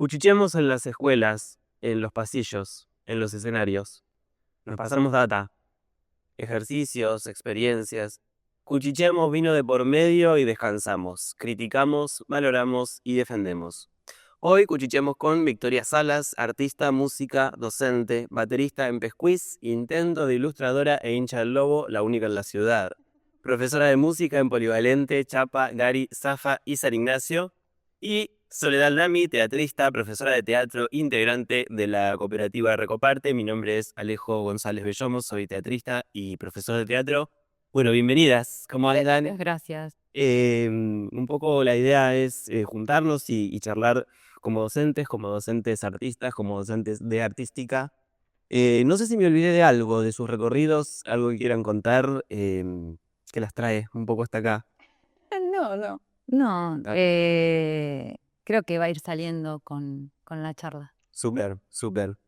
Cuchicheamos en las escuelas, en los pasillos, en los escenarios. Nos pasamos data, ejercicios, experiencias. Cuchicheamos vino de por medio y descansamos. Criticamos, valoramos y defendemos. Hoy cuchicheamos con Victoria Salas, artista, música, docente, baterista en Pescuiz, intento de ilustradora e hincha del lobo, la única en la ciudad. Profesora de música en Polivalente, Chapa, Gari, Zafa y San Ignacio. Y Soledad Lamy, teatrista, profesora de teatro, integrante de la cooperativa Recoparte. Mi nombre es Alejo González Bellomo, soy teatrista y profesor de teatro. Bueno, bienvenidas. ¿Cómo andan? Gracias. Un poco la idea es juntarnos y charlar como docentes artistas, como docentes de artística. No sé si me olvidé de algo, de sus recorridos, algo que quieran contar, que las trae un poco hasta acá. No, no. No, Ah, creo que va a ir saliendo con la charla. Súper, súper.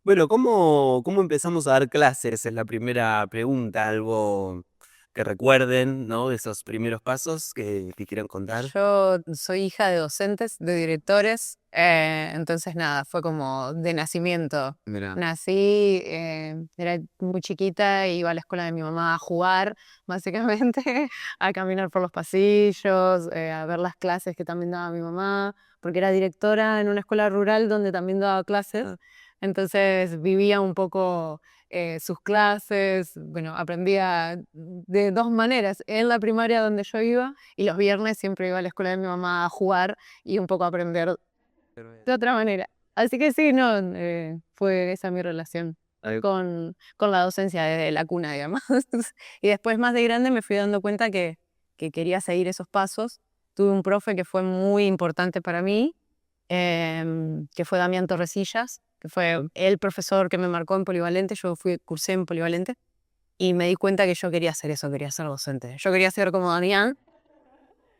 Bueno, ¿cómo empezamos a dar clases? Es la primera pregunta, algo que recuerden, ¿no? De esos primeros pasos que quieran contar. Yo soy hija de docentes, de directores, entonces nada, fue como de nacimiento. Mira. Nací, era muy chiquita, iba a la escuela de mi mamá a jugar, básicamente, a caminar por los pasillos, a ver las clases que también daba mi mamá, porque era directora en una escuela rural donde también daba clases. Entonces vivía un poco sus clases, bueno, aprendía de dos maneras, en la primaria donde yo iba y los viernes siempre iba a la escuela de mi mamá a jugar y un poco a aprender de otra manera. Así que sí, no, fue esa mi relación Ay, con la docencia desde la cuna, digamos. Y después más de grande me fui dando cuenta que quería seguir esos pasos. Tuve un profe que fue muy importante para mí, que fue Damián Torresillas, que fue el profesor que me marcó en Polivalente. Yo cursé en Polivalente y me di cuenta que yo quería hacer eso, quería ser docente. Yo quería ser como Damián,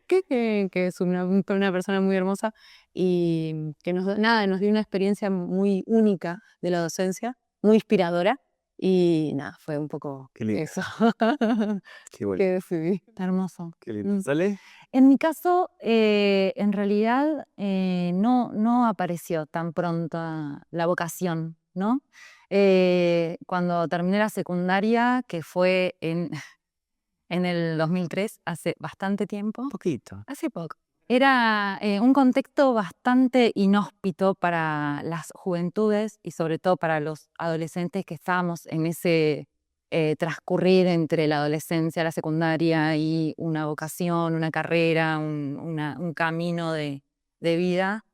que es una persona muy hermosa y que nos dio una experiencia muy única de la docencia, muy inspiradora. Y nada, fue un poco qué lindo, eso qué bueno, que decidí. Está hermoso. qué lindo. ¿Sale? En mi caso, en realidad, no apareció tan pronta la vocación, ¿no? Cuando terminé la secundaria, que fue en el 2003, hace bastante tiempo, Poquito. hace poco, era un contexto bastante inhóspito para las juventudes y sobre todo para los adolescentes que estábamos en ese transcurrir entre la adolescencia, la secundaria y una vocación, una carrera, un camino de vida.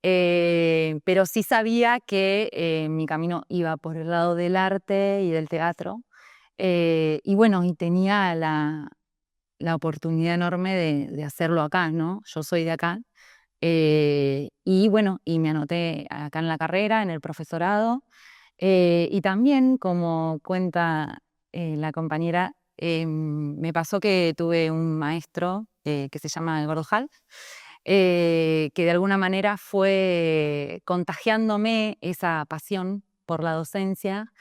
Pero sí sabía que mi camino iba por el lado del arte y del teatro. Y bueno, y tenía la oportunidad enorme de hacerlo acá, ¿no? Yo soy de acá. Y bueno, y me anoté acá en la carrera, en el profesorado. Y también, como cuenta la compañera, me pasó que tuve un maestro que se llama Eduardo Hall, que de alguna manera fue contagiándome esa pasión por la docencia.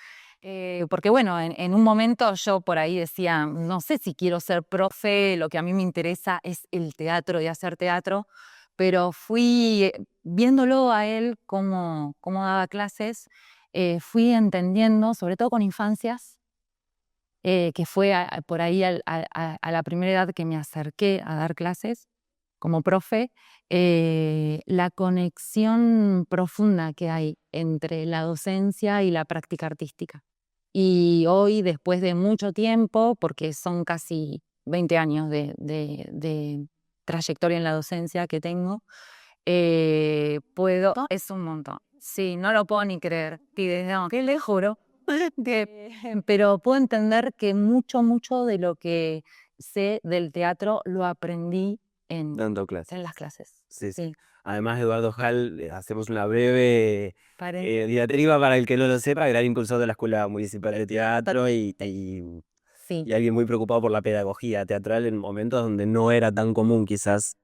Porque bueno, en un momento yo por ahí decía, no sé si quiero ser profe, lo que a mí me interesa es el teatro y hacer teatro, pero fui viéndolo a él cómo daba clases, fui entendiendo, sobre todo con infancias, que fue por ahí a la primera edad que me acerqué a dar clases como profe, la conexión profunda que hay entre la docencia y la práctica artística. Y hoy, después de mucho tiempo, porque son casi 20 años de trayectoria en la docencia que tengo, es un montón. Sí, no lo puedo ni creer. No, que le juro. Pero puedo entender que mucho de lo que sé del teatro lo aprendí Dando clases. en las clases. Sí, sí. Sí, Además, Eduardo Hall, hacemos una breve pare. diatriba para el que no lo sepa, gran impulsor de la Escuela Municipal de Teatro Sí. y alguien muy preocupado por la pedagogía teatral en momentos donde no era tan común quizás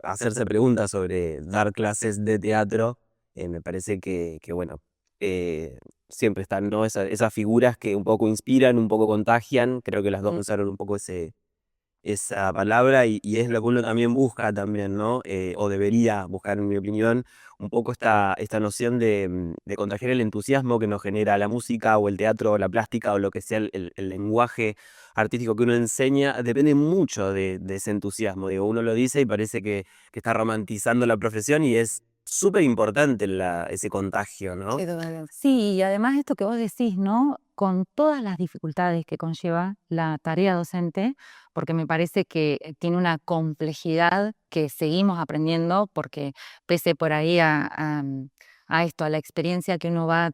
hacerse preguntas sobre dar clases de teatro. Me parece que bueno, siempre están, ¿no? Esas figuras que un poco inspiran, un poco contagian. Creo que las dos usaron un poco esa palabra y es lo que uno también busca también, ¿no? O debería buscar, en mi opinión, un poco esta noción de contagiar el entusiasmo que nos genera la música o el teatro o la plástica o lo que sea el lenguaje artístico que uno enseña, depende mucho de ese entusiasmo. Digo, uno lo dice y parece que está romantizando la profesión y es súper importante ese contagio, ¿no? Sí, totalmente. Sí, y además esto que vos decís, ¿no? Con todas las dificultades que conlleva la tarea docente, porque me parece que tiene una complejidad que seguimos aprendiendo, porque pese por ahí a esto, a la experiencia que uno va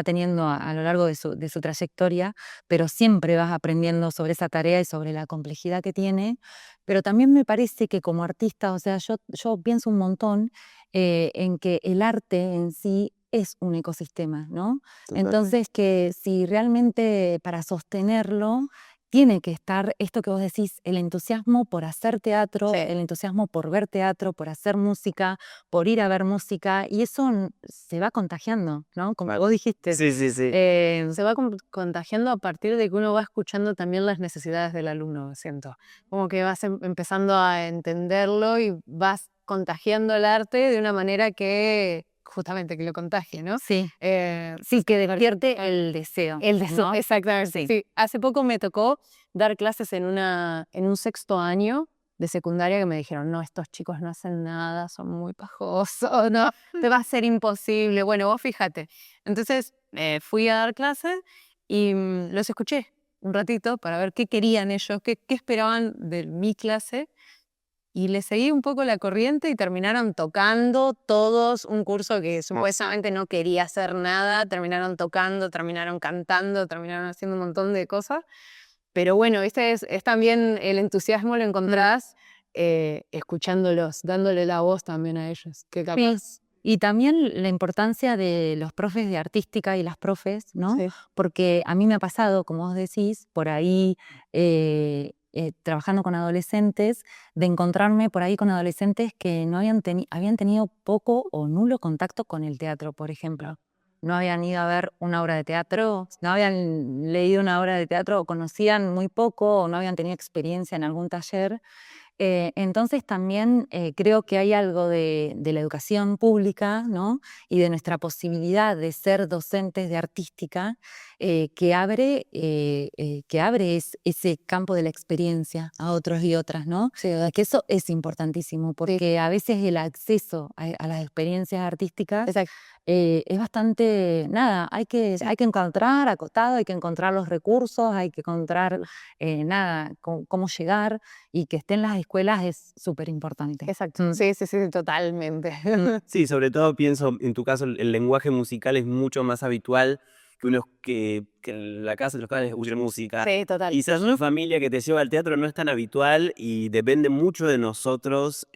teniendo a lo largo de su trayectoria, pero siempre vas aprendiendo sobre esa tarea y sobre la complejidad que tiene. Pero también me parece que como artista, o sea, yo pienso un montón en que el arte en sí es un ecosistema, ¿no? Total. Entonces, que si realmente para sostenerlo tiene que estar esto que vos decís, el entusiasmo por hacer teatro, Sí. el entusiasmo por ver teatro, por hacer música, por ir a ver música, y eso se va contagiando, ¿no? Como vos dijiste. Sí, sí, sí. Se va contagiando a partir de que uno va escuchando también las necesidades del alumno, siento. Como que vas empezando a entenderlo y vas contagiando el arte de una manera que justamente que lo contagie, ¿no? Sí, Eh, sí, que despierte el deseo. el deseo, ¿no? exactamente. Sí. Sí. Hace poco me tocó dar clases en un sexto año de secundaria que me dijeron, no, estos chicos no hacen nada, son muy pajosos, no, te va a ser imposible. Bueno, vos fíjate. Entonces fui a dar clases y los escuché un ratito para ver qué querían ellos, qué esperaban de mi clase. Y le seguí un poco la corriente y terminaron tocando todos un curso que supuestamente no quería hacer nada, terminaron tocando, terminaron cantando, terminaron haciendo un montón de cosas. Pero bueno, este es también el entusiasmo lo encontrás escuchándolos, dándole la voz también a ellos. Que capaz. Y también la importancia de los profes de artística y las profes, ¿no? Sí. Porque a mí me ha pasado, como vos decís, por ahí trabajando con adolescentes, de encontrarme por ahí con adolescentes que no habían tenido poco o nulo contacto con el teatro, por ejemplo. No habían ido a ver una obra de teatro, no habían leído una obra de teatro, o conocían muy poco, o no habían tenido experiencia en algún taller. Entonces también creo que hay algo de la educación pública, ¿no? Y de nuestra posibilidad de ser docentes de artística que abre ese campo de la experiencia a otros y otras, ¿no? Sí, Que eso es importantísimo, porque a veces el acceso a las experiencias artísticas exacto. es bastante, nada, hay que encontrar acotado, hay que encontrar los recursos, hay que encontrar, nada, cómo llegar y que esté en las escuelas es súper importante. Exacto. Sí, sí, sí, totalmente. Sí, sobre todo pienso, en tu caso, el lenguaje musical es mucho más habitual que en la casa de los padres escuchen música. Sí, total. Quizás una familia que te lleva al teatro no es tan habitual y depende mucho de nosotros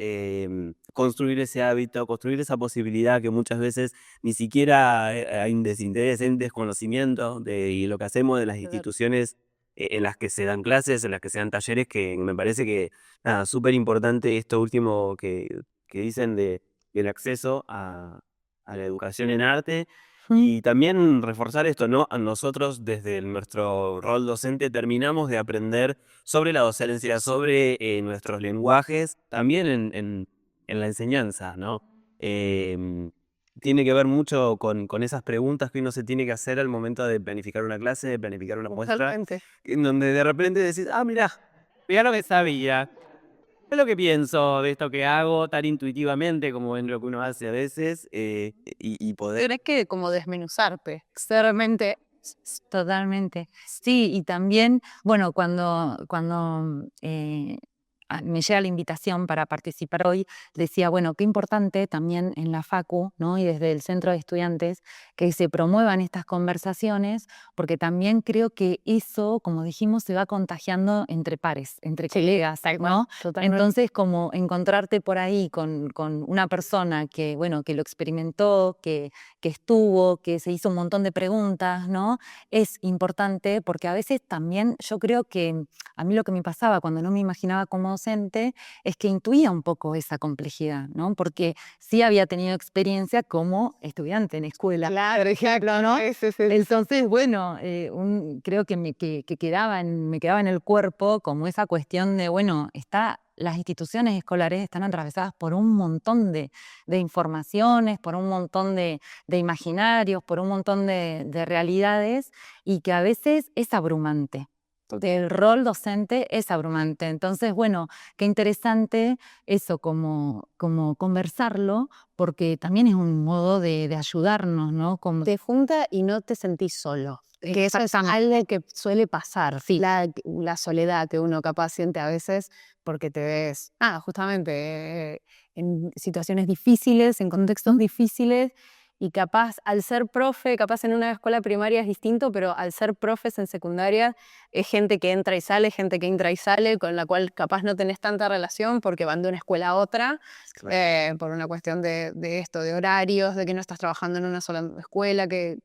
construir ese hábito, construir esa posibilidad que muchas veces ni siquiera hay un desinterés, hay un desconocimiento de lo que hacemos de las instituciones en las que se dan clases, en las que se dan talleres, que me parece que, nada, súper importante esto último que dicen del acceso a la educación en arte. Y también reforzar esto, ¿no? A nosotros desde nuestro rol docente terminamos de aprender sobre la docencia, sobre nuestros lenguajes, también en la enseñanza, ¿no? Tiene que ver mucho con esas preguntas que uno se tiene que hacer al momento de planificar una clase, de planificar una muestra, Totalmente. en donde de repente decís, mirá lo que sabía. Es lo que pienso de esto que hago tan intuitivamente como en lo que uno hace a veces y poder... Tenés que como desmenuzarte externamente. Totalmente. Sí, y también, bueno, cuando me llega la invitación para participar hoy, decía, bueno, qué importante también en la Facu, ¿no? Y desde el centro de estudiantes, que se promuevan estas conversaciones, porque también creo que eso, como dijimos, se va contagiando entre pares, entre colegas, ¿no? Totalmente. Entonces, como encontrarte por ahí con una persona que, bueno, que lo experimentó, que estuvo, que se hizo un montón de preguntas, ¿no? Es importante porque a veces también yo creo que a mí lo que me pasaba cuando no me imaginaba como docente es que intuía un poco esa complejidad, ¿no? Porque sí había tenido experiencia como estudiante en escuela. Claro, ejemplo, ¿no? Entonces, bueno, creo que me quedaba en el cuerpo como esa cuestión de, bueno, las instituciones escolares están atravesadas por un montón de informaciones, por un montón de imaginarios, por un montón de realidades, y que a veces es abrumante. El rol docente es abrumante. Entonces, bueno, qué interesante eso, como conversarlo, porque también es un modo de ayudarnos, ¿no? Como Te junta y no te sentís solo. Que eso es algo que suele pasar. Sí. La soledad que uno capaz siente a veces porque te ves, justamente en situaciones difíciles, en contextos difíciles, y capaz al ser profe, capaz en una escuela primaria es distinto, pero al ser profes en secundaria es gente que entra y sale, gente que entra y sale, con la cual capaz no tenés tanta relación porque van de una escuela a otra, por una cuestión de esto, de horarios, de que no estás trabajando en una sola escuela, que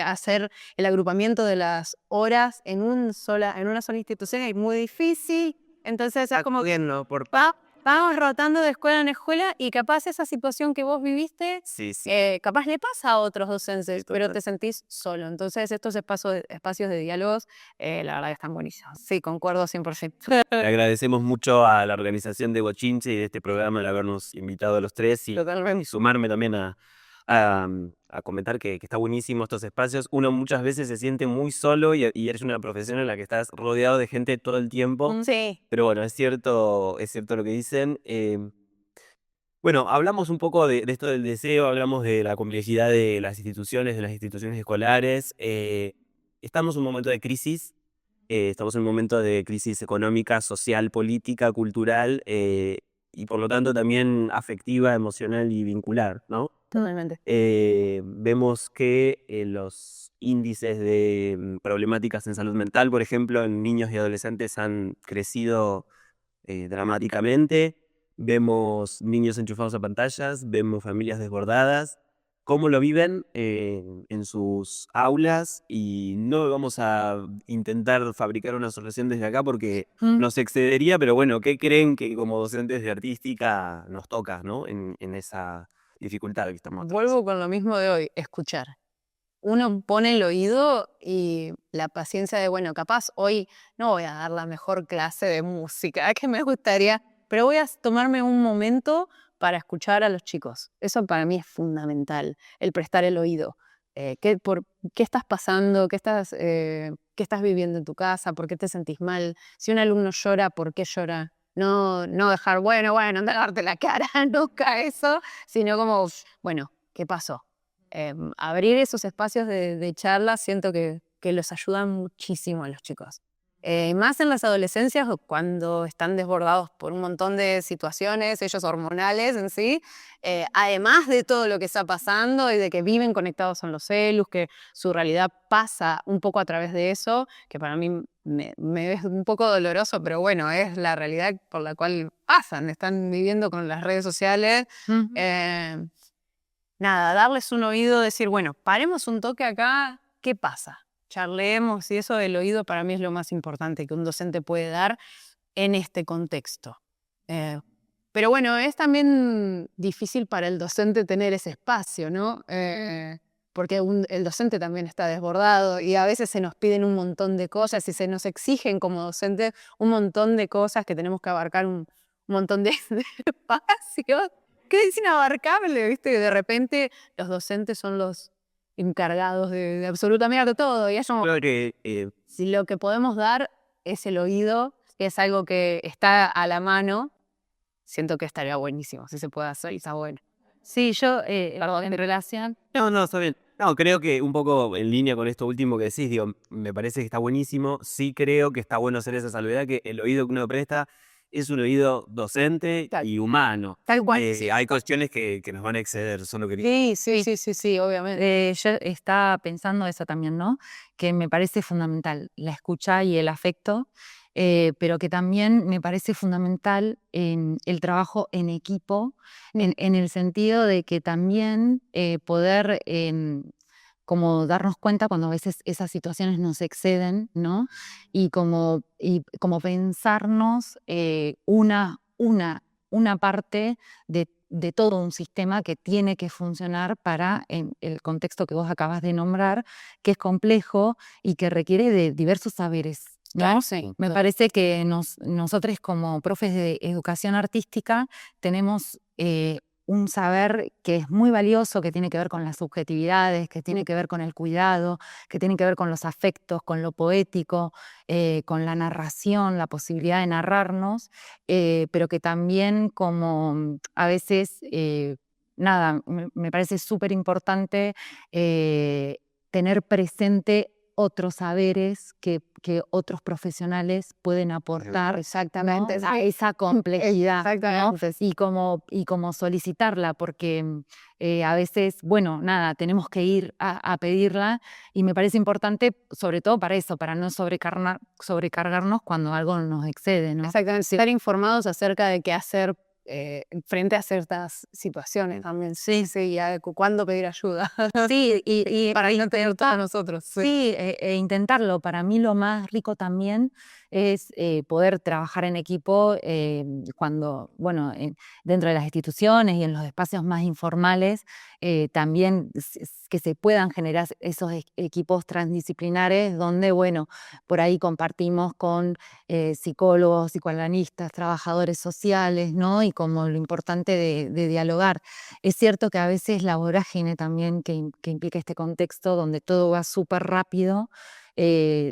hacer el agrupamiento de las horas en una sola institución es muy difícil. Entonces es como que vamos rotando de escuela en escuela, y capaz esa situación que vos viviste, Sí. capaz le pasa a otros docentes, Sí, pero total. te sentís solo. Entonces estos espacios de diálogos, la verdad que están buenísimos. Sí, concuerdo 100%. Le agradecemos mucho a la organización de Bochinche y de este programa el habernos invitado a los tres y Totalmente. sumarme también a comentar que está buenísimo estos espacios. Uno muchas veces se siente muy solo y eres una profesión en la que estás rodeado de gente todo el tiempo. Sí. Pero bueno, es cierto lo que dicen. Bueno, hablamos un poco de esto del deseo, hablamos de la complejidad de las instituciones escolares. Estamos en un momento de crisis. Estamos en un momento de crisis económica, social, política, cultural, y por lo tanto también afectiva, emocional y vincular, ¿no? Totalmente. Vemos que los índices de problemáticas en salud mental, por ejemplo, en niños y adolescentes han crecido dramáticamente. Vemos niños enchufados a pantallas, vemos familias desbordadas. Cómo lo viven en sus aulas, y no vamos a intentar fabricar una solución desde acá porque nos excedería, pero bueno, ¿qué creen que como docentes de artística nos toca, ¿no? En esa dificultad que estamos Vuelvo con lo mismo de hoy, escuchar. Uno pone el oído y la paciencia de, bueno, capaz hoy no voy a dar la mejor clase de música que me gustaría, pero voy a tomarme un momento para escuchar a los chicos. Eso para mí es fundamental, el prestar el oído. ¿Qué estás pasando? ¿Qué estás viviendo en tu casa? ¿Por qué te sentís mal? Si un alumno llora, ¿por qué llora? No dejar, bueno, no darte la cara, nunca eso, sino como, bueno, ¿qué pasó? Abrir esos espacios de charla siento que los ayudan muchísimo a los chicos. Más en las adolescencias, cuando están desbordados por un montón de situaciones, ellos hormonales en sí, además de todo lo que está pasando y de que viven conectados en los celus, que su realidad pasa un poco a través de eso, que para mí me es un poco doloroso, pero bueno, es la realidad por la cual pasan, están viviendo con las redes sociales. Nada, darles un oído, decir, bueno, paremos un toque acá, ¿qué pasa? Charlemos, y eso del oído para mí es lo más importante que un docente puede dar en este contexto. Pero bueno, es también difícil para el docente tener ese espacio, ¿no? Porque el docente también está desbordado y a veces se nos piden un montón de cosas y se nos exigen como docentes un montón de cosas que tenemos que abarcar un montón de espacios. Que es inabarcable, ¿viste? De repente los docentes son los encargados de absolutamente todo. Y eso, Creo que si lo que podemos dar es el oído, que es algo que está a la mano, siento que estaría buenísimo. Si se puede hacer, está bueno. Sí, yo, en relación. No, está bien. No, creo que un poco en línea con esto último que decís, digo, me parece que está buenísimo. Sí creo que está bueno hacer esa salvedad, que el oído que uno presta es un oído docente y humano. Tal cual. Hay cuestiones que nos van a exceder, son lo que... Sí, obviamente. Yo estaba pensando eso también, ¿no? Que me parece fundamental la escucha y el afecto, pero que también me parece fundamental en el trabajo en equipo, en el sentido de que también poder como darnos cuenta cuando a veces esas situaciones nos exceden, ¿no? Y como pensarnos una parte de todo un sistema que tiene que funcionar para en el contexto que vos acabas de nombrar, que es complejo y que requiere de diversos saberes, ¿no? Claro, sí. Me parece que nosotros como profes de educación artística tenemos un saber que es muy valioso, que tiene que ver con las subjetividades, que tiene que ver con el cuidado, que tiene que ver con los afectos, con lo poético, con la narración, la posibilidad de narrarnos, pero que también como a veces, nada, me parece súper importante tener presente otros saberes que otros profesionales pueden aportar, Exactamente. ¿no? A esa complejidad, ¿no? Exactamente. Y como solicitarla, porque a veces, bueno, nada, tenemos que ir a pedirla y me parece importante, sobre todo para eso, para no sobrecargarnos cuando algo nos excede, ¿no? Exactamente. Estar informados acerca de qué hacer frente a ciertas situaciones también. Sí. Sí, cuándo pedir ayuda. Sí, y Para no tener todo a nosotros. sí, intentarlo. Para mí lo más rico también es poder trabajar en equipo cuando, bueno, dentro de las instituciones y en los espacios más informales, también que se puedan generar esos equipos transdisciplinares donde, bueno, por ahí compartimos con psicólogos, psicoanalistas, trabajadores sociales, ¿no? Y como lo importante de dialogar. Es cierto que a veces la vorágine también que implica este contexto donde todo va súper rápido,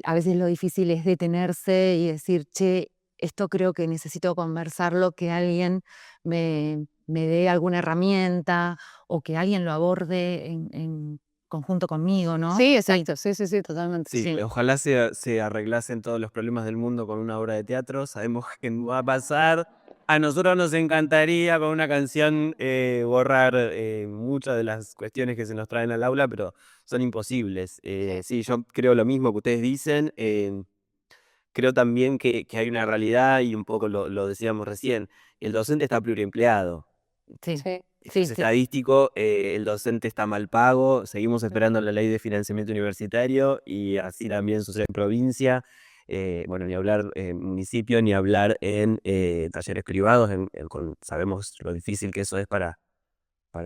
a veces lo difícil es detenerse y decir, che, esto creo que necesito conversarlo, que alguien me dé alguna herramienta o que alguien lo aborde en conjunto conmigo, ¿no? Sí, exacto. Sí, totalmente. Sí, ojalá se arreglasen todos los problemas del mundo con una obra de teatro. Sabemos que no va a pasar. A nosotros nos encantaría con una canción borrar muchas de las cuestiones que se nos traen al aula, pero son imposibles. Sí, yo creo lo mismo que ustedes dicen. Creo también que hay una realidad y un poco lo decíamos recién. El docente está pluriempleado. Sí, Sí. sí, Es estadístico, el docente está mal pago, seguimos esperando la ley de financiamiento universitario y así también sucede en provincia. Bueno, ni hablar en municipio, ni hablar en talleres privados, sabemos lo difícil que eso es para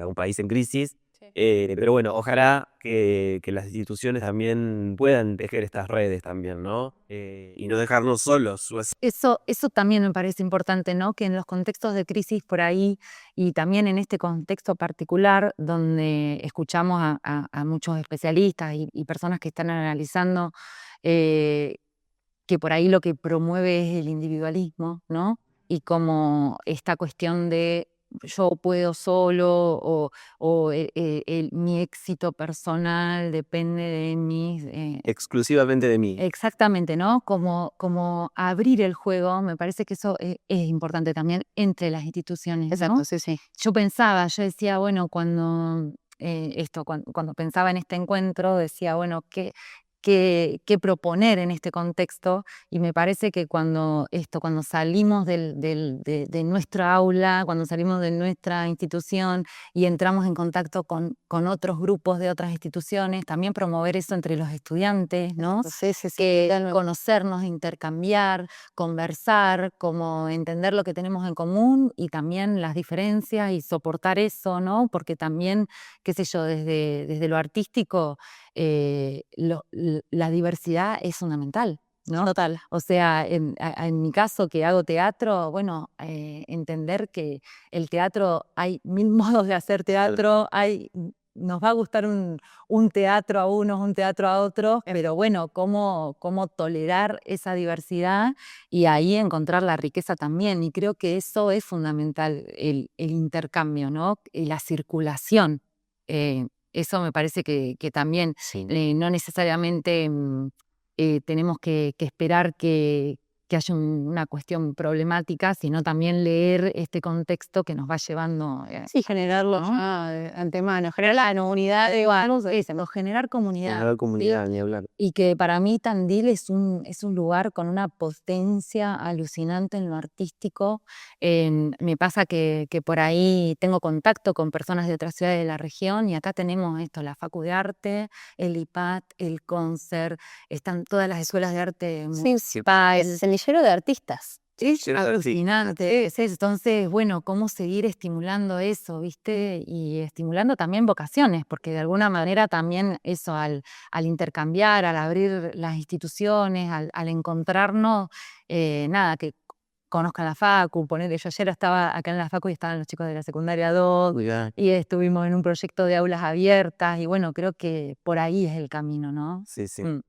un país en crisis. Sí. Pero bueno, ojalá que las instituciones también puedan tejer estas redes también, ¿no? Y no dejarnos solos. Eso también me parece importante, ¿no? Que en los contextos de crisis por ahí y también en este contexto particular donde escuchamos a muchos especialistas y personas que están analizando eh, que por ahí lo que promueve es el individualismo, ¿no? Y como esta cuestión de yo puedo solo o mi éxito personal depende de mis Exclusivamente de mí. exactamente, ¿no? Como abrir el juego, me parece que eso es importante también entre las instituciones, ¿no? Exacto, sí. Yo decía, bueno, cuando pensaba en este encuentro, decía, bueno, ¿qué proponer en este contexto? Y me parece que cuando salimos de nuestra aula, cuando salimos de nuestra institución y entramos en contacto con otros grupos de otras instituciones, también promover eso entre los estudiantes, ¿no? Sí. Que conocernos, intercambiar, conversar, como entender lo que tenemos en común y también las diferencias y soportar eso, ¿no? Porque también, qué sé yo, desde lo artístico, la diversidad es fundamental, ¿no? Total. O sea, en mi caso que hago teatro, bueno, entender que el teatro, hay mil modos de hacer teatro, nos va a gustar un teatro a unos, un teatro a otros, pero bueno, cómo tolerar esa diversidad y ahí encontrar la riqueza también. Y creo que eso es fundamental, el intercambio, ¿no? Y la circulación. Eso me parece que también no necesariamente tenemos que esperar que que haya una cuestión problemática, sino también leer este contexto que nos va llevando. Sí, generarlo ¿no? ya de antemano, generar la unidad de O generar comunidad. Generar ¿sí? comunidad, ni hablar. Y que para mí Tandil es un lugar con una potencia alucinante en lo artístico. Me pasa que por ahí tengo contacto con personas de otras ciudades de la región y acá tenemos esto, la Facu de Arte, el IPAT, el Concert, están todas las escuelas de arte Sí, municipales. el semillero de artistas. Es Sí. alucinante, es eso. Entonces, bueno, cómo seguir estimulando eso, ¿viste? Y estimulando también vocaciones, porque de alguna manera también eso, al intercambiar, al abrir las instituciones, al encontrarnos, nada, que conozcan la Facu, ponerle, yo ayer estaba acá en la Facu y estaban los chicos de la secundaria 2 y estuvimos en un proyecto de aulas abiertas y bueno, creo que por ahí es el camino, ¿no? Sí, sí. Mm.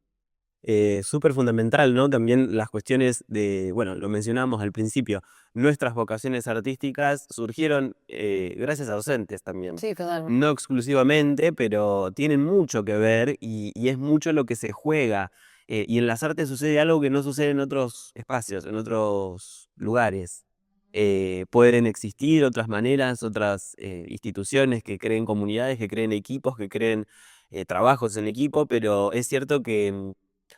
Súper fundamental, ¿no? También las cuestiones de, bueno, lo mencionamos al principio, nuestras vocaciones artísticas surgieron gracias a docentes también. Sí, totalmente. No exclusivamente, pero tienen mucho que ver y es mucho lo que se juega. Y en las artes sucede algo que no sucede en otros espacios, en otros lugares. Pueden existir otras maneras, otras instituciones que creen comunidades, que creen equipos, que creen trabajos en equipo, pero es cierto que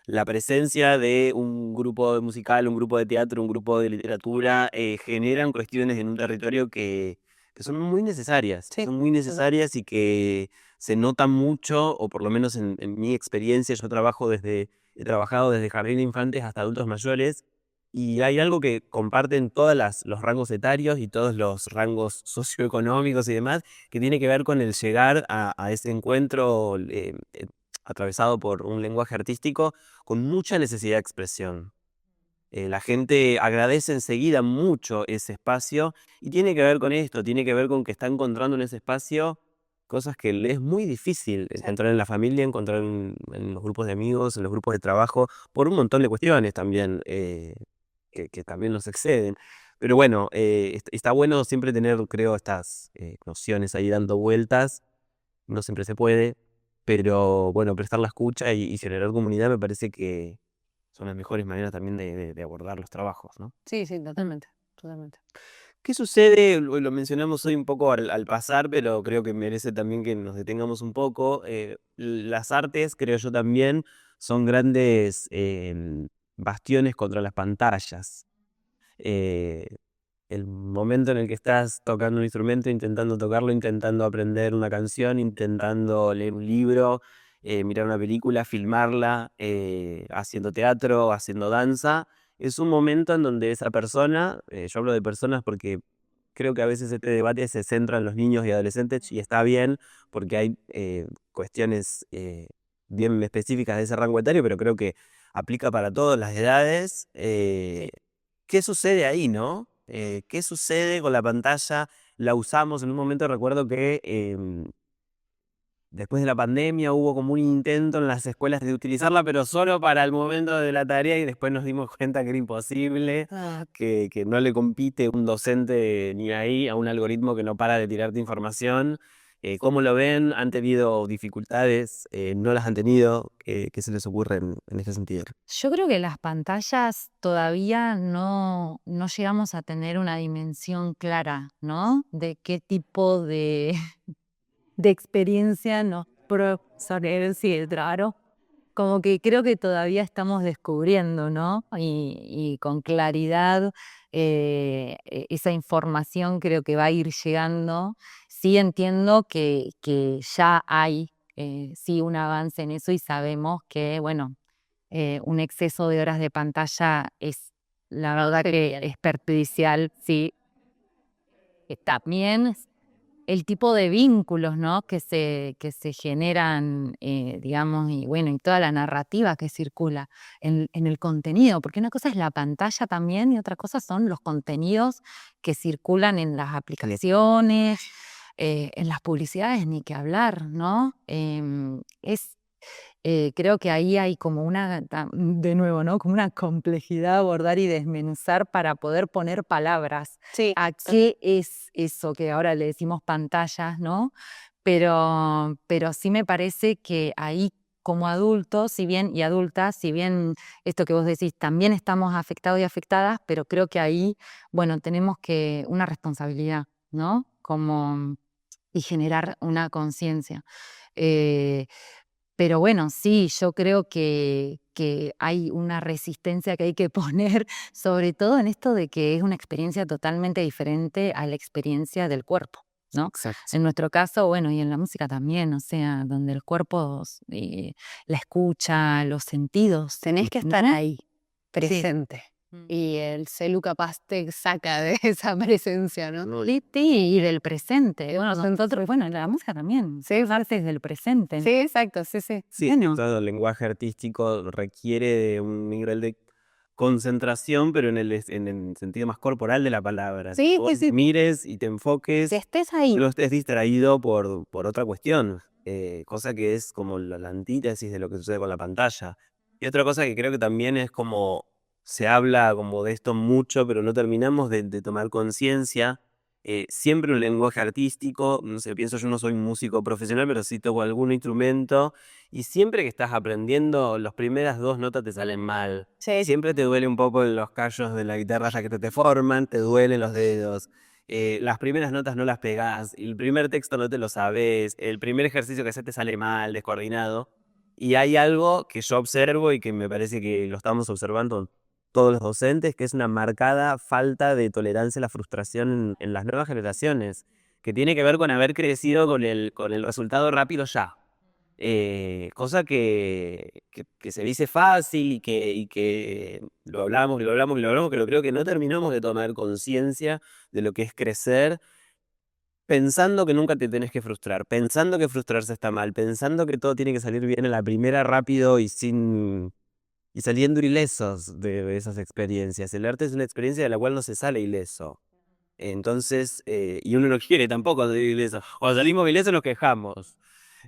la presencia de un grupo musical, un grupo de teatro, un grupo de literatura, generan cuestiones en un territorio que son muy necesarias. Sí. Son muy necesarias y que se notan mucho, o por lo menos en mi experiencia, he trabajado desde jardín de infantes hasta adultos mayores, y hay algo que comparten todos los rangos etarios y todos los rangos socioeconómicos y demás, que tiene que ver con el llegar a ese encuentro atravesado por un lenguaje artístico con mucha necesidad de expresión. La gente agradece enseguida mucho ese espacio y tiene que ver con esto, tiene que ver con que está encontrando en ese espacio cosas que le es muy difícil encontrar en la familia, encontrar en los grupos de amigos, en los grupos de trabajo, por un montón de cuestiones también que también nos exceden. Pero bueno, está bueno siempre tener, creo, estas nociones ahí dando vueltas. No siempre se puede, pero bueno, prestar la escucha y generar comunidad me parece que son las mejores maneras también de abordar los trabajos, ¿no? Sí, totalmente, totalmente. ¿Qué sucede? Lo mencionamos hoy un poco al pasar, pero creo que merece también que nos detengamos un poco. Las artes, creo yo también, son grandes bastiones contra las pantallas. Eh, el momento en el que estás tocando un instrumento, intentando tocarlo, intentando aprender una canción, intentando leer un libro, mirar una película, filmarla, haciendo teatro, haciendo danza, es un momento en donde esa persona, yo hablo de personas porque creo que a veces este debate se centra en los niños y adolescentes y está bien porque hay cuestiones bien específicas de ese rango etario, pero creo que aplica para todas las edades. ¿Qué sucede ahí, no? ¿Qué sucede con la pantalla? La usamos en un momento, recuerdo que después de la pandemia hubo como un intento en las escuelas de utilizarla, pero solo para el momento de la tarea y después nos dimos cuenta que era imposible, que no le compite un docente ni ahí a un algoritmo que no para de tirarte información. ¿Cómo lo ven? ¿Han tenido dificultades? ¿No las han tenido? ¿Qué se les ocurre en ese sentido? Yo creo que las pantallas todavía no llegamos a tener una dimensión clara, ¿no? De qué tipo de experiencia nos claro. Como que creo que todavía estamos descubriendo, ¿no? Y con claridad esa información creo que va a ir llegando. Sí entiendo que ya hay sí un avance en eso y sabemos que, bueno, un exceso de horas de pantalla es, la verdad que es perjudicial, sí. También el tipo de vínculos, ¿no? que se generan, digamos, y bueno, y toda la narrativa que circula en el contenido, porque una cosa es la pantalla también y otra cosa son los contenidos que circulan en las aplicaciones, en las publicidades, ni que hablar, ¿no? Creo que ahí hay como de nuevo, ¿no? Como una complejidad a abordar y desmenuzar para poder poner palabras Sí. a qué es eso que ahora le decimos pantallas, ¿no? Pero sí me parece que ahí como adultos, si bien, y adultas, si bien esto que vos decís, también estamos afectados y afectadas, pero creo que ahí, bueno, tenemos que una responsabilidad, ¿no? Como, y generar una conciencia. Eh, pero bueno, sí, yo creo que hay una resistencia que hay que poner, sobre todo en esto de que es una experiencia totalmente diferente a la experiencia del cuerpo, ¿no? Exacto. En nuestro caso, bueno, y en la música también, o sea, donde el cuerpo, la escucha, los sentidos. Tenés que estar ¿no? ahí, presente. Mm. Y el celu capaz te saca de esa presencia, ¿no? No, Sí, y del presente. Bueno, nosotros, bueno, la música también. Sí. Darse del presente. Sí, exacto, sí, sí. sí, Bueno. todo el lenguaje artístico requiere de un nivel de concentración, pero en el sentido más corporal de la palabra. Sí, Vos sí, sí. mires y te enfoques, Que estés ahí. no estés distraído por otra cuestión, cosa que es como la antítesis de lo que sucede con la pantalla. Y otra cosa que creo que también es como, se habla como de esto mucho, pero no terminamos de tomar conciencia. Siempre un lenguaje artístico, no sé, pienso yo no soy músico profesional, pero sí toco algún instrumento, y siempre que estás aprendiendo, las primeras 2 notas te salen mal. Sí. Siempre te duele un poco los callos de la guitarra ya que te forman, te duelen los dedos. Las primeras notas no las pegás, el primer texto no te lo sabes, el primer ejercicio que haces te sale mal, descoordinado. Y hay algo que yo observo y que me parece que lo estamos observando todos los docentes, que es una marcada falta de tolerancia a la frustración en las nuevas generaciones, que tiene que ver con haber crecido con el resultado rápido ya. Cosa que se dice fácil y que lo hablamos, pero creo que no terminamos de tomar conciencia de lo que es crecer pensando que nunca te tenés que frustrar, pensando que frustrarse está mal, pensando que todo tiene que salir bien a la primera rápido y saliendo ilesos de esas experiencias. El arte es una experiencia de la cual no se sale ileso. Entonces, y uno no quiere tampoco salir ileso. Cuando salimos ilesos nos quejamos.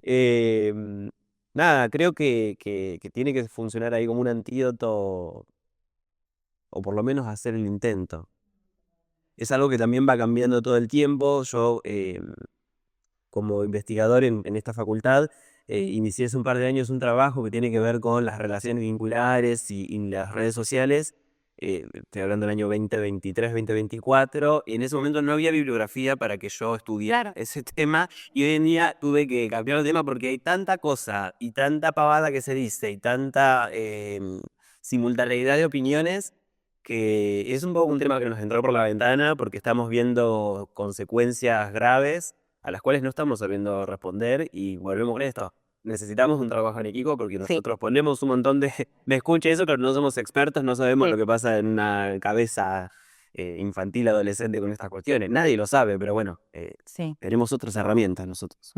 Em, Nada, creo que tiene que funcionar ahí como un antídoto, o por lo menos hacer el intento. Es algo que también va cambiando todo el tiempo. Yo, como investigador en esta facultad, inicié hace un par de años un trabajo que tiene que ver con las relaciones vinculares y las redes sociales. Estoy hablando del año 2023, 2024, y en ese momento no había bibliografía para que yo estudiara ese tema, y hoy en día tuve que cambiar el tema porque hay tanta cosa y tanta pavada que se dice y tanta simultaneidad de opiniones, que es un poco un tema que nos entró por la ventana porque estamos viendo consecuencias graves a las cuales no estamos sabiendo responder, y volvemos con esto. Necesitamos un trabajo en equipo porque nosotros ponemos un montón de escucha y eso, pero no somos expertos, no sabemos Sí. lo que pasa en una cabeza infantil, adolescente con estas cuestiones. Nadie lo sabe, pero bueno, Sí. tenemos otras herramientas nosotros.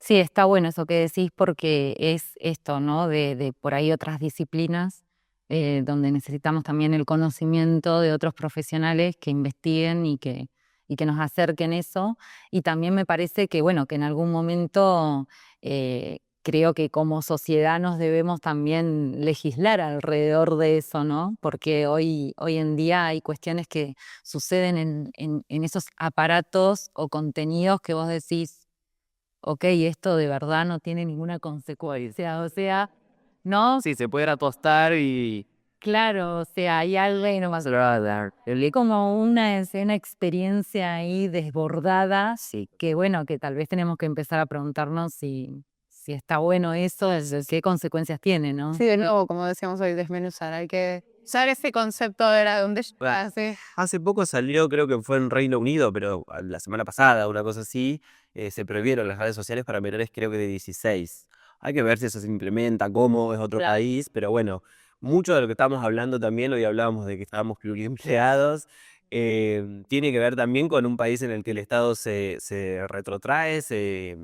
Sí, está bueno eso que decís porque es esto, ¿no? De por ahí otras disciplinas donde necesitamos también el conocimiento de otros profesionales que investiguen y que nos acerquen eso. Y también me parece que, bueno, que en algún momento creo que como sociedad nos debemos también legislar alrededor de eso, ¿no? Porque hoy en día hay cuestiones que suceden en esos aparatos o contenidos que vos decís, ok, esto de verdad no tiene ninguna consecuencia, o sea, no, Sí, se puede apostar y... claro, o sea, hay algo y no más como una experiencia ahí desbordada, que bueno, que tal vez tenemos que empezar a preguntarnos si está bueno eso, qué consecuencias tiene, ¿no? Sí, de nuevo, como decíamos hoy, desmenuzar. Hay que usar ese concepto de la donde Bueno, sí. hace poco salió, creo que fue en Reino Unido, pero la semana pasada, una cosa así, se prohibieron las redes sociales para menores, creo que de 16. Hay que ver si eso se implementa, cómo es otro Claro. país, pero bueno, mucho de lo que estamos hablando también, hoy hablábamos de que estábamos pluriempleados, tiene que ver también con un país en el que el Estado se retrotrae, se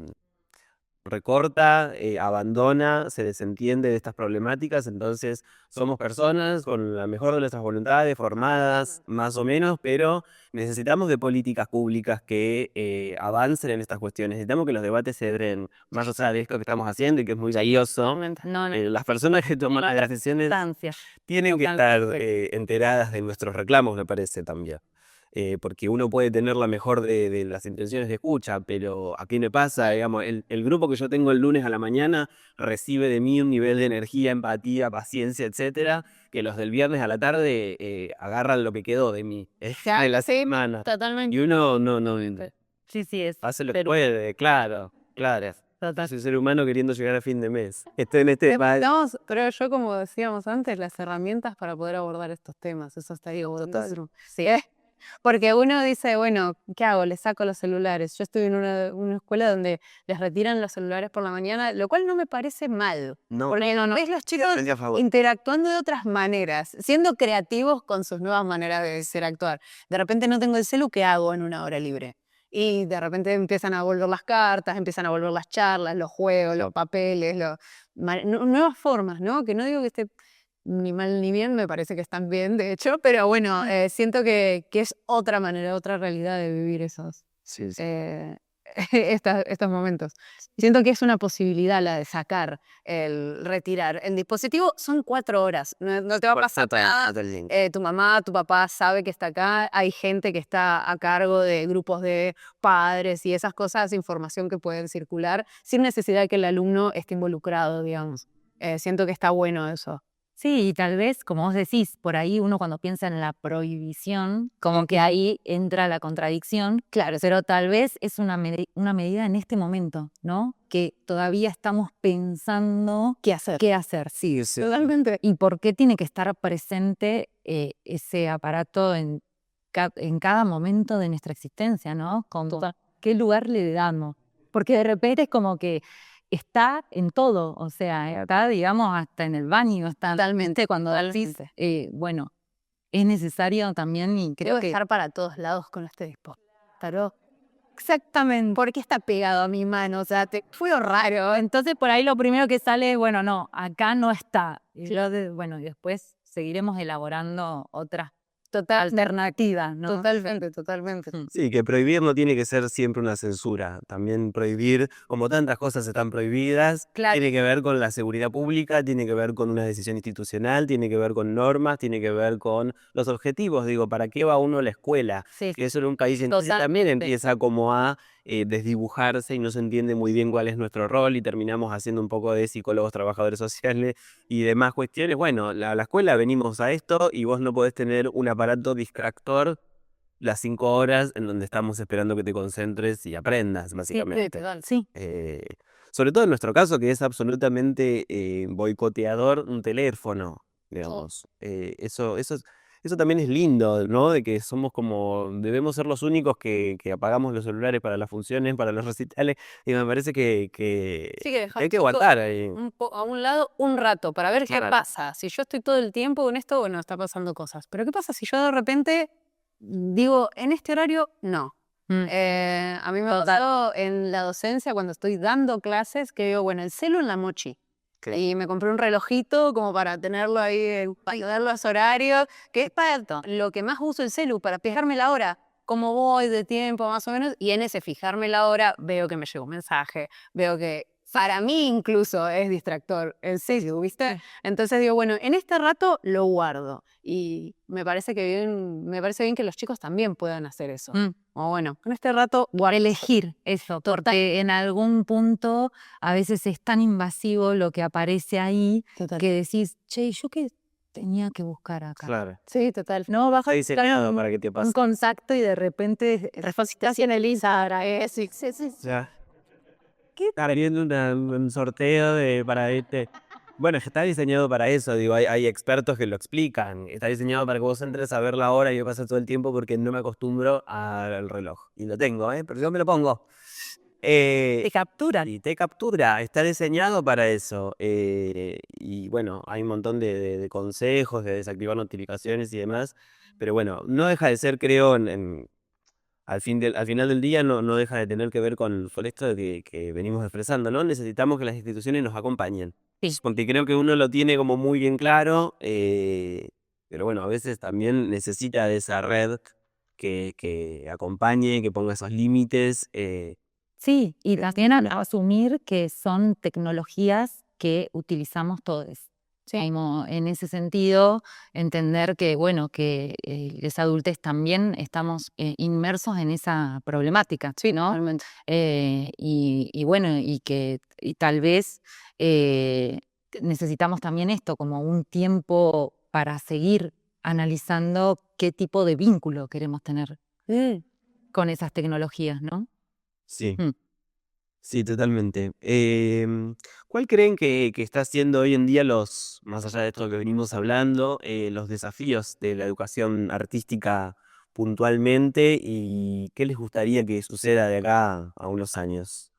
recorta, abandona, se desentiende de estas problemáticas. Entonces somos personas con la mejor de nuestras voluntades, formadas más o menos, pero necesitamos de políticas públicas que avancen en estas cuestiones. Necesitamos que los debates se den más allá de esto que estamos haciendo y que es muy valioso. No, Las personas que toman las decisiones instancia. tienen que estar enteradas de nuestros reclamos, me parece también. porque uno puede tener la mejor de las intenciones de escucha, pero aquí me pasa, digamos, el grupo que yo tengo el lunes a la mañana recibe de mí un nivel de energía, empatía, paciencia, etcétera, que los del viernes a la tarde agarran lo que quedó de mí de la semana. Totalmente. Y uno no Sí, es. hace lo que puede, claro. Total. Soy ser humano queriendo llegar a fin de mes. Estoy en este Necesitamos, creo yo, como decíamos antes, las herramientas para poder abordar estos temas. Eso estaría buenísimo. Sí, porque uno dice, bueno, ¿qué hago? Les saco los celulares. Yo estoy en una escuela donde les retiran los celulares por la mañana, lo cual no me parece mal. No. Porque no ves los chicos interactuando de otras maneras, siendo creativos con sus nuevas maneras de interactuar. De repente no tengo el celu, ¿qué hago en una hora libre? Y de repente empiezan a volver las cartas, empiezan a volver las charlas, los juegos, los papeles, nuevas formas, ¿no? Que no digo que esté ni mal ni bien, me parece que están bien, de hecho, pero bueno, siento que es otra manera, otra realidad de vivir esos, Sí. estos momentos. Siento que es una posibilidad la de sacar, el retirar. El dispositivo son 4 horas, no te va a pasar nada. Tu mamá, tu papá sabe que está acá, hay gente que está a cargo de grupos de padres y esas cosas, información que pueden circular sin necesidad de que el alumno esté involucrado, digamos. Siento que está bueno eso. Sí, y tal vez, como vos decís, por ahí uno cuando piensa en la prohibición, como que ahí entra la contradicción. Claro, Pero tal vez es una medida en este momento, ¿no? Que todavía estamos pensando ¿qué hacer? qué hacer. Sí, Totalmente. y por qué tiene que estar presente ese aparato en cada momento de nuestra existencia, ¿no? Como, Total. ¿qué lugar le damos? Porque de repente es como que está en todo, o sea, está, digamos, hasta en el baño, está Totalmente. cuando decís, bueno, es necesario también, y creo Debo que estar para todos lados con este dispositivo. Exactamente. ¿Por qué está pegado a mi mano? O sea, fue raro. entonces por ahí lo primero que sale es, bueno, no, acá no está. Bueno, y después seguiremos elaborando otras alternativas, ¿no? Totalmente. Sí, que prohibir no tiene que ser siempre una censura. También prohibir, como tantas cosas están prohibidas, Claro. tiene que ver con la seguridad pública, tiene que ver con una decisión institucional, tiene que ver con normas, tiene que ver con los objetivos. Digo, ¿para qué va uno a la escuela? Sí. Que eso en un país entonces también empieza como a desdibujarse y no se entiende muy bien cuál es nuestro rol y terminamos haciendo un poco de psicólogos, trabajadores sociales y demás cuestiones. Bueno, la escuela venimos a esto y vos no podés tener un aparato distractor las 5 horas en donde estamos esperando que te concentres y aprendas, básicamente. Sí. Sobre todo en nuestro caso, que es absolutamente boicoteador un teléfono, digamos. Eso también es lindo, ¿no? De que somos como, debemos ser los únicos que apagamos los celulares para las funciones, para los recitales, y me parece que Sí, que dejar hay que chicos aguantar ahí. a un lado un rato para ver qué Claro. pasa. Si yo estoy todo el tiempo con esto, bueno, está pasando cosas. Pero ¿qué pasa si yo de repente digo, en este horario, no? A mí me pasó en la docencia cuando estoy dando clases que digo, bueno, el celu en la mochi. Claro. Y me compré un relojito como para tenerlo ahí, para ayudar los horarios, que es para lo que más uso el celu, para fijarme la hora, cómo voy de tiempo más o menos, y en ese fijarme la hora veo que me llegó un mensaje, veo que para mí incluso es distractor el celu, ¿viste? Entonces digo, bueno, en este rato lo guardo y me parece bien que los chicos también puedan hacer eso. O bueno, en este rato Elegir eso, porque en algún punto a veces es tan invasivo lo que aparece ahí que decís, che, ¿yo qué tenía que buscar acá? Claro. Sí, total. No, vas a Está diseñado para que te pase. un contacto y de repente Refacitación en el Instagram, sí. Ya. ¿Qué? Está viendo un sorteo para este. Bueno, está diseñado para eso, digo, hay expertos que lo explican. Está diseñado para que vos entres a ver la hora y yo paso todo el tiempo porque no me acostumbro al reloj. Y lo tengo, pero yo me lo pongo. Te capturan. Y te captura, está diseñado para eso. Y bueno, hay un montón de consejos, de desactivar notificaciones y demás. Pero bueno, no deja de ser, creo, al final del día no deja de tener que ver con esto que venimos expresando, ¿no? Necesitamos que las instituciones nos acompañen. Sí. Porque creo que uno lo tiene como muy bien claro, pero bueno, a veces también necesita de esa red que acompañe, que ponga esos límites. Sí, y también asumir que son tecnologías que utilizamos todos. Sí. Como en ese sentido, entender que, bueno, que los adultos también estamos inmersos en esa problemática, ¿no? Totalmente. Y bueno, y tal vez necesitamos también esto, como un tiempo para seguir analizando qué tipo de vínculo queremos tener con esas tecnologías, ¿no? Sí. Mm. Sí, totalmente. ¿Cuál creen que está siendo hoy en día más allá de esto que venimos hablando, los desafíos de la educación artística puntualmente y qué les gustaría que suceda de acá a unos años?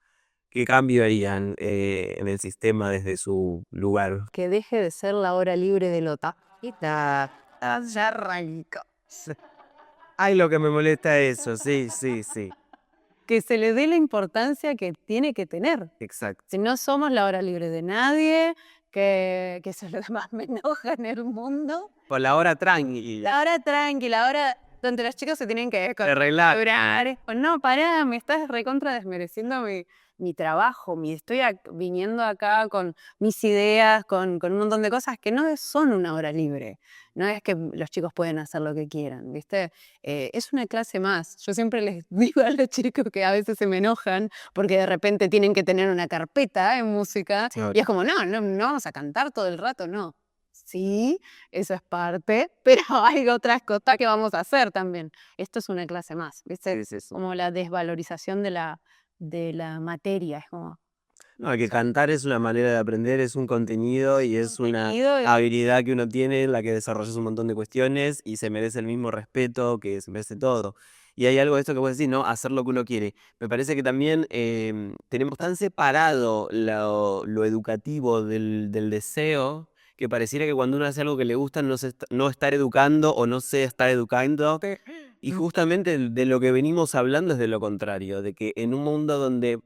¿Qué cambio harían en el sistema desde su lugar? Que deje de ser la hora libre de Lota. Ya arrancó. Ay, lo que me molesta eso, sí, sí, sí, Que se le dé la importancia que tiene que tener. exacto. Si no somos la hora libre de nadie, que eso es lo que más me enoja en el mundo. Por la hora tranqui, La hora tranquila, la hora donde los chicos se tienen que de relax. curar. Pues no, pará, me estás recontra desmereciendo mi trabajo. Estoy viniendo acá con mis ideas, con un montón de cosas que no son una hora libre. No es que los chicos pueden hacer lo que quieran, ¿viste? Es una clase más. Yo siempre les digo a los chicos que a veces se me enojan porque de repente tienen que tener una carpeta en música y es como, no vamos a cantar todo el rato, no. Sí, eso es parte, pero hay otras cosas que vamos a hacer también. Esto es una clase más, ¿viste? Es eso. Como la desvalorización de la materia. Es como, No, que cantar es una manera de aprender, es un contenido y es una contenido y- habilidad que uno tiene en la que desarrollas un montón de cuestiones y se merece el mismo respeto que se merece todo. Y hay algo de esto que vos decís, ¿no? Hacer lo que uno quiere. Me parece que también tenemos tan separado lo educativo del deseo que pareciera que cuando uno hace algo que le gusta no estar educando o no se está educando. Y justamente de lo que venimos hablando es de lo contrario, de que en un mundo donde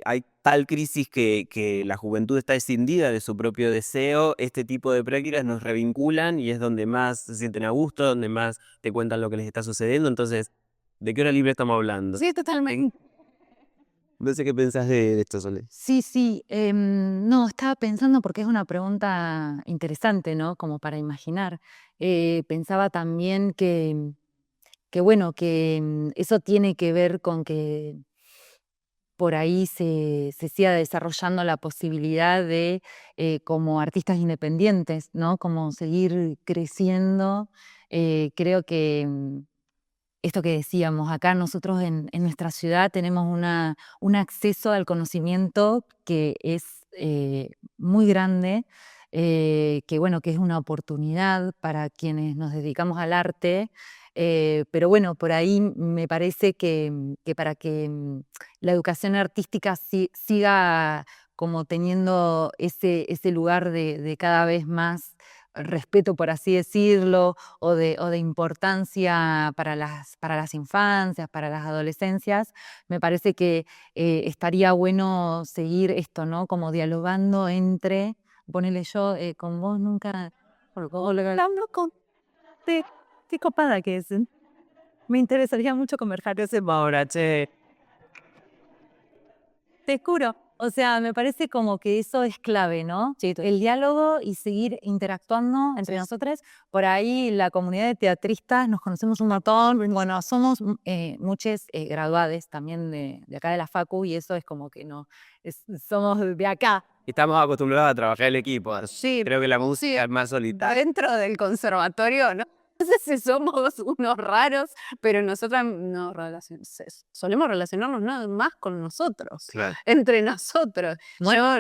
hay tal crisis que la juventud está escindida de su propio deseo, este tipo de prácticas nos revinculan y es donde más se sienten a gusto, donde más te cuentan lo que les está sucediendo. Entonces, ¿de qué hora libre estamos hablando? Sí, totalmente. No sé qué pensás de esto, Sole. Sí, no, estaba pensando porque es una pregunta interesante, ¿no? Como para imaginar. Pensaba también que bueno, que eso tiene que ver con que por ahí se siga desarrollando la posibilidad de, como artistas independientes, ¿no? Como seguir creciendo. Creo que esto que decíamos, acá nosotros en nuestra ciudad tenemos un acceso al conocimiento que es muy grande, que bueno, que es una oportunidad para quienes nos dedicamos al arte, pero bueno, por ahí me parece que para que la educación artística siga como teniendo ese lugar de cada vez más respeto, por así decirlo, o de importancia para las infancias, para las adolescencias, me parece que estaría bueno seguir esto, ¿no? Como dialogando entre, ponele yo, con vos nunca, hablando con, qué copada que es. Me interesaría mucho conversar ese ahora, che. Te juro. O sea, me parece como que eso es clave, ¿no? Sí, el diálogo y seguir interactuando entre nosotros. Por ahí la comunidad de teatristas nos conocemos un montón. Bueno, somos muchos graduados también de acá de la Facu y eso es como que no, somos de acá. Estamos acostumbrados a trabajar el equipo. Sí, Creo que la sí, música es más solitaria. dentro del conservatorio, ¿no? No sé si somos unos raros, pero nosotras solemos relacionarnos nada más con nosotros, Claro. entre nosotros. Yo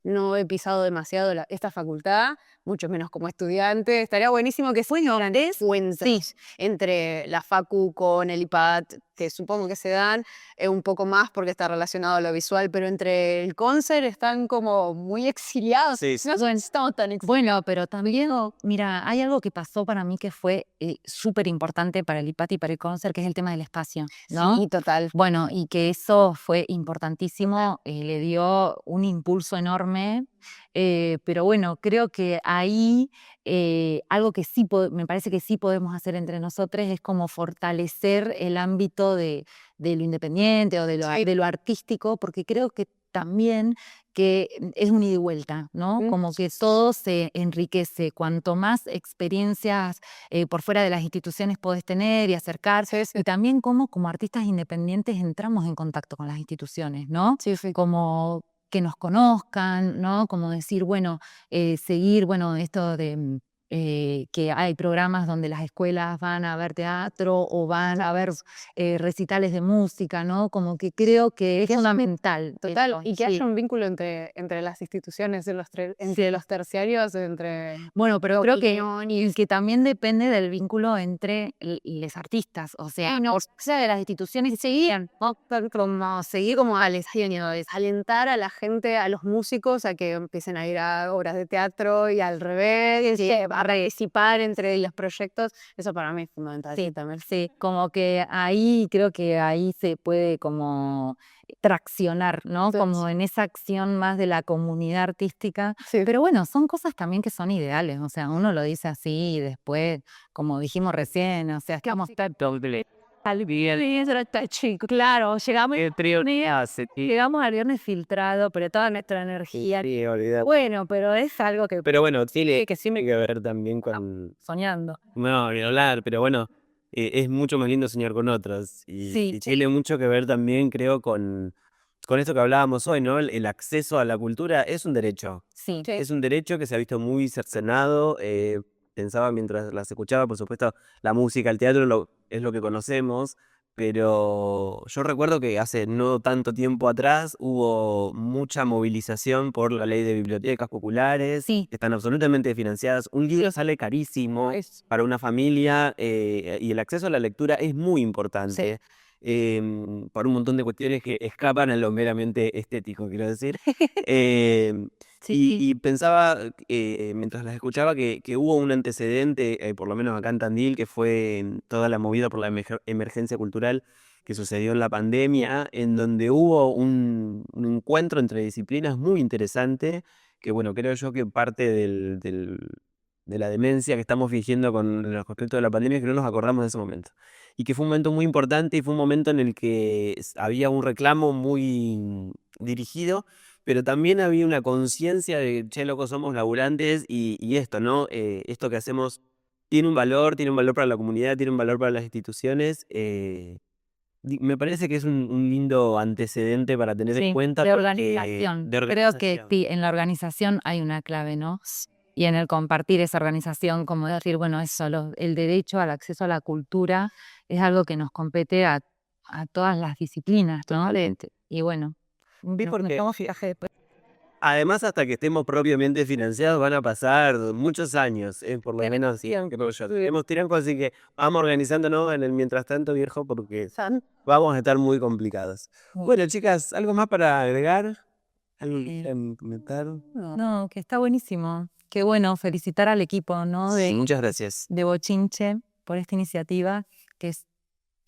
no he pisado demasiado esta facultad, mucho menos como estudiante. Estaría buenísimo que fueran puentes entre la facu con el IPAD, que supongo que se dan un poco más porque está relacionado a lo visual, pero entre el concert están como muy exiliados. Sí, No estamos tan Bueno, pero también, mira, hay algo que pasó para mí que fue súper importante para el IPAT y para el concert, que es el tema del espacio, ¿no? Sí, total. Bueno, y que eso fue importantísimo, le dio un impulso enorme, pero bueno, creo que ahí algo que sí me parece que sí podemos hacer entre nosotros es como fortalecer el ámbito de lo independiente o de lo artístico, porque creo que también que es un ida y vuelta, ¿no? Como que todo se enriquece. Cuanto más experiencias por fuera de las instituciones podés tener y acercarse, y también como artistas independientes entramos en contacto con las instituciones, ¿no? Sí. Como que nos conozcan, ¿no? Como decir, bueno, seguir, bueno, esto de que hay programas donde las escuelas van a ver teatro o van a ver recitales de música, ¿no? Como que creo que es fundamental. Total, eso, y que sí. haya un vínculo entre las instituciones, entre los terciarios, entre... Bueno, pero creo que también depende del vínculo entre los artistas, o sea, no. o sea, de las instituciones seguían, ¿no? Como seguir como Alentar a la gente, a los músicos, a que empiecen a ir a obras de teatro y al revés, Sí. a participar entre los proyectos, eso para mí es fundamental. Sí, también. sí, como que ahí creo que ahí se puede como traccionar, ¿no? Sí. Como en esa acción más de la comunidad artística. Sí. Pero bueno, son cosas también que son ideales, o sea, uno lo dice así y después, como dijimos recién, o sea, estamos claro, llegamos al viernes filtrado, pero toda nuestra energía. Sí, olvidate. Bueno, pero es algo que Pero bueno, Chile que tiene que ver también con... soñando. No, ni hablar, pero bueno, es mucho más lindo soñar con otros. Sí. Y Chile mucho que ver también, creo, con esto que hablábamos hoy, ¿no? El acceso a la cultura es un derecho. Sí. Es un derecho que se ha visto muy cercenado. Pensaba mientras las escuchaba, por supuesto, la música, el teatro es lo que conocemos, pero yo recuerdo que hace no tanto tiempo atrás hubo mucha movilización por la ley de bibliotecas populares, Sí. que están absolutamente financiadas. Un libro sale carísimo para una familia y el acceso a la lectura es muy importante. Por un montón de cuestiones que escapan a lo meramente estético, quiero decir. Y pensaba, mientras las escuchaba, que hubo un antecedente, por lo menos acá en Tandil, que fue en toda la movida por la emergencia cultural que sucedió en la pandemia, en donde hubo un encuentro entre disciplinas muy interesante, que bueno, creo yo que parte de la demencia que estamos fingiendo con respecto a la pandemia es que no nos acordamos de ese momento. Y que fue un momento muy importante y fue un momento en el que había un reclamo muy dirigido, pero también había una conciencia de, che, locos, somos laburantes y esto, ¿no? Esto que hacemos tiene un valor para la comunidad, tiene un valor para las instituciones. Me parece que es un lindo antecedente para tener en cuenta. De organización. Creo que sí, en la organización hay una clave, ¿no? Y en el compartir esa organización, como decir, bueno, eso, el derecho al acceso a la cultura es algo que nos compete a todas las disciplinas, ¿no? Y bueno, además, hasta que estemos propiamente financiados van a pasar muchos años, por lo menos creo yo. Tenemos tiempo, así que vamos organizándonos en el mientras tanto, viejo, porque vamos a estar muy complicados. Bueno, chicas, ¿algo más para agregar? ¿Algo que quieran comentar? No, que está buenísimo. Qué bueno, felicitar al equipo, ¿no? Sí, muchas gracias. De Bochinche por esta iniciativa que es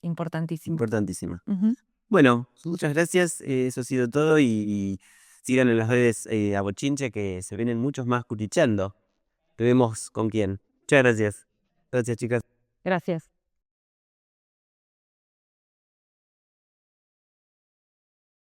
importantísima. Importantísima. Bueno, muchas gracias. Eso ha sido todo y sigan en las redes a Bochinche que se vienen muchos más cuchicheando. Vemos con quién. Muchas gracias. Gracias, chicas. Gracias.